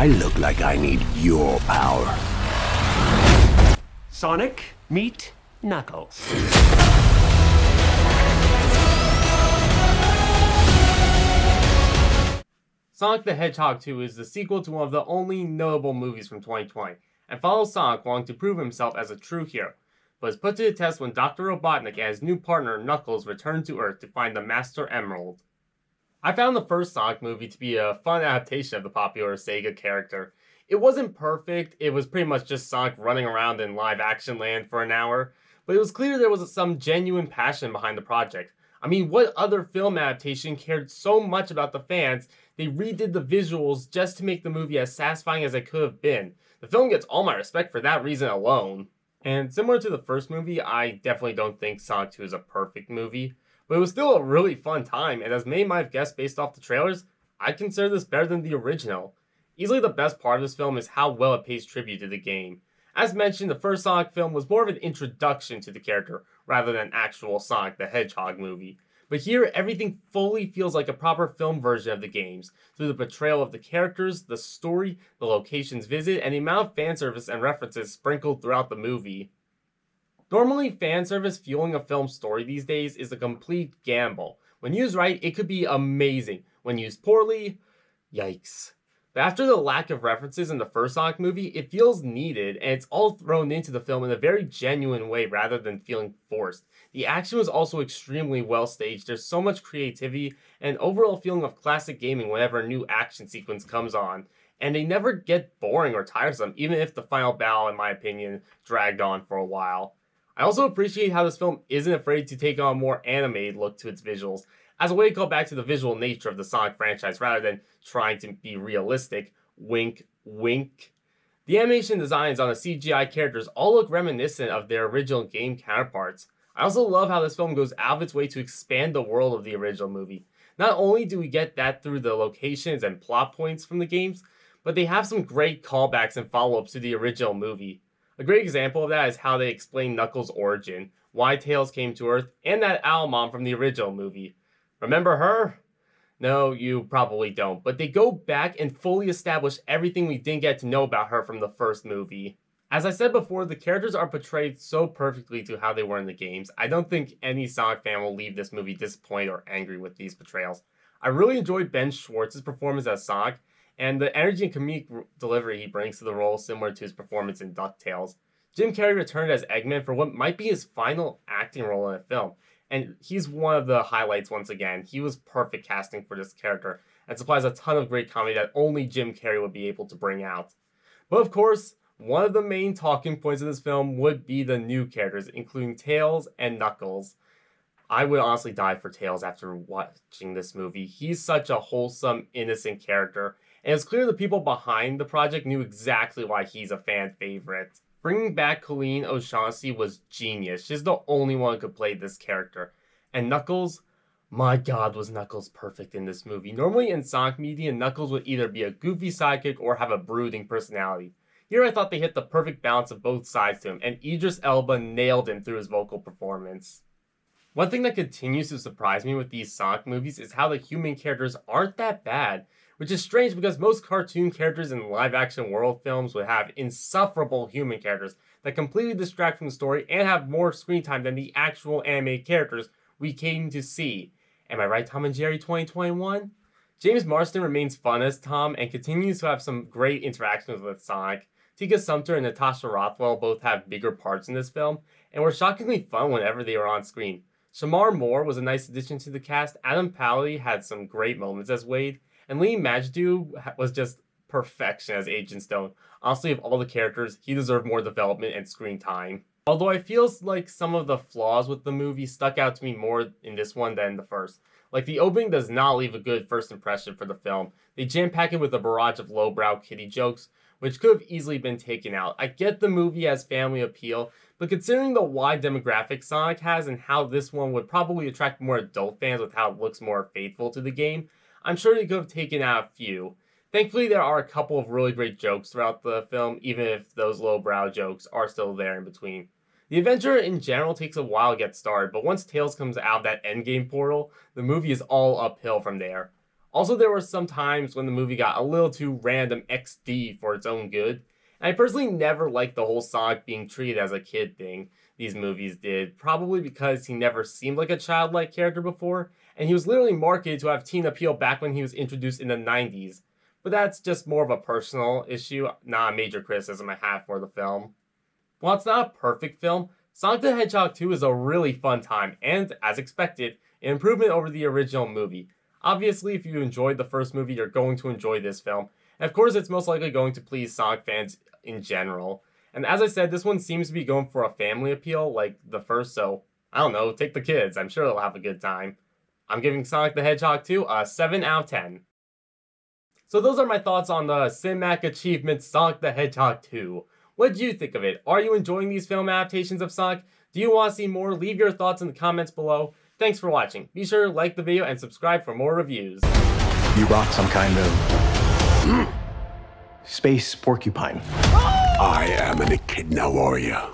I look like I need your power. Sonic, meet Knuckles. Sonic the Hedgehog 2 is the sequel to one of the only notable movies from 2020, and follows Sonic wanting to prove himself as a true hero, but is put to the test when Dr. Robotnik and his new partner Knuckles return to Earth to find the Master Emerald. I found the first Sonic movie to be a fun adaptation of the popular Sega character. It wasn't perfect, it was pretty much just Sonic running around in live action land for an hour, but it was clear there was some genuine passion behind the project. I mean, what other film adaptation cared so much about the fans they redid the visuals just to make the movie as satisfying as it could have been? The film gets all my respect for that reason alone. And similar to the first movie, I definitely don't think Sonic 2 is a perfect movie, but it was still a really fun time, and as many might have guessed based off the trailers, I consider this better than the original. Easily the best part of this film is how well it pays tribute to the game. As mentioned, the first Sonic film was more of an introduction to the character rather than actual Sonic the Hedgehog movie. But here, everything fully feels like a proper film version of the games, through the portrayal of the characters, the story, the locations visited, and the amount of fan service and references sprinkled throughout the movie. Normally, fan service fueling a film's story these days is a complete gamble. When used right, it could be amazing. When used poorly, yikes. But after the lack of references in the first Sonic movie, it feels needed, and it's all thrown into the film in a very genuine way rather than feeling forced. The action was also extremely well staged, there's so much creativity, and an overall feeling of classic gaming whenever a new action sequence comes on. And they never get boring or tiresome, even if the final battle, in my opinion, dragged on for a while. I also appreciate how this film isn't afraid to take on a more animated look to its visuals, as a way to call back to the visual nature of the Sonic franchise rather than trying to be realistic. Wink, wink. The animation designs on the CGI characters all look reminiscent of their original game counterparts. I also love how this film goes out of its way to expand the world of the original movie. Not only do we get that through the locations and plot points from the games, but they have some great callbacks and follow-ups to the original movie. A great example of that is how they explain Knuckles' origin, why Tails came to Earth, and that Owl Mom from the original movie. Remember her? No, you probably don't, but they go back and fully establish everything we didn't get to know about her from the first movie. As I said before, the characters are portrayed so perfectly to how they were in the games. I don't think any Sonic fan will leave this movie disappointed or angry with these portrayals. I really enjoyed Ben Schwartz's performance as Sonic, and the energy and comedic delivery he brings to the role similar to his performance in DuckTales. Jim Carrey returned as Eggman for what might be his final acting role in a film, and he's one of the highlights once again. He was perfect casting for this character, and supplies a ton of great comedy that only Jim Carrey would be able to bring out. But of course, one of the main talking points of this film would be the new characters, including Tails and Knuckles. I would honestly die for Tails after watching this movie. He's such a wholesome, innocent character, and it's clear the people behind the project knew exactly why he's a fan favorite. Bringing back Colleen O'Shaughnessy was genius. She's the only one who could play this character. And Knuckles, my god, was Knuckles perfect in this movie. Normally in Sonic media, Knuckles would either be a goofy sidekick or have a brooding personality. Here I thought they hit the perfect balance of both sides to him, and Idris Elba nailed him through his vocal performance. One thing that continues to surprise me with these Sonic movies is how the human characters aren't that bad, which is strange because most cartoon characters in live-action world films would have insufferable human characters that completely distract from the story and have more screen time than the actual animated characters we came to see. Am I right, Tom and Jerry 2021? James Marsden remains fun as Tom and continues to have some great interactions with Sonic. Tika Sumpter and Natasha Rothwell both have bigger parts in this film, and were shockingly fun whenever they were on screen. Shamar Moore was a nice addition to the cast, Adam Pally had some great moments as Wade, and Lee Majdu was just perfection as Agent Stone. Honestly, of all the characters, he deserved more development and screen time. Although I feel like some of the flaws with the movie stuck out to me more in this one than the first. Like, the opening does not leave a good first impression for the film. They jam-pack it with a barrage of lowbrow kiddie jokes, which could have easily been taken out. I get the movie has family appeal, but considering the wide demographic Sonic has and how this one would probably attract more adult fans with how it looks more faithful to the game, I'm sure they could have taken out a few. Thankfully, there are a couple of really great jokes throughout the film, even if those lowbrow jokes are still there in between. The adventure in general takes a while to get started, but once Tails comes out of that endgame portal, the movie is all uphill from there. Also, there were some times when the movie got a little too random XD for its own good. And I personally never liked the whole Sonic being treated as a kid thing these movies did, probably because he never seemed like a childlike character before, and he was literally marketed to have teen appeal back when he was introduced in the 90s. But that's just more of a personal issue, not a major criticism I have for the film. While it's not a perfect film, Sonic the Hedgehog 2 is a really fun time, and, as expected, an improvement over the original movie. Obviously, if you enjoyed the first movie, you're going to enjoy this film. And of course, it's most likely going to please Sonic fans in general. And as I said, this one seems to be going for a family appeal like the first, so I don't know, take the kids. I'm sure they'll have a good time. I'm giving Sonic the Hedgehog 2 a 7 out of 10. So those are my thoughts on the cinematic achievement Sonic the Hedgehog 2. What did you think of it? Are you enjoying these film adaptations of Sonic? Do you want to see more? Leave your thoughts in the comments below. Thanks for watching. Be sure to like the video and subscribe for more reviews. You brought some kind of space porcupine. I am an echidna warrior.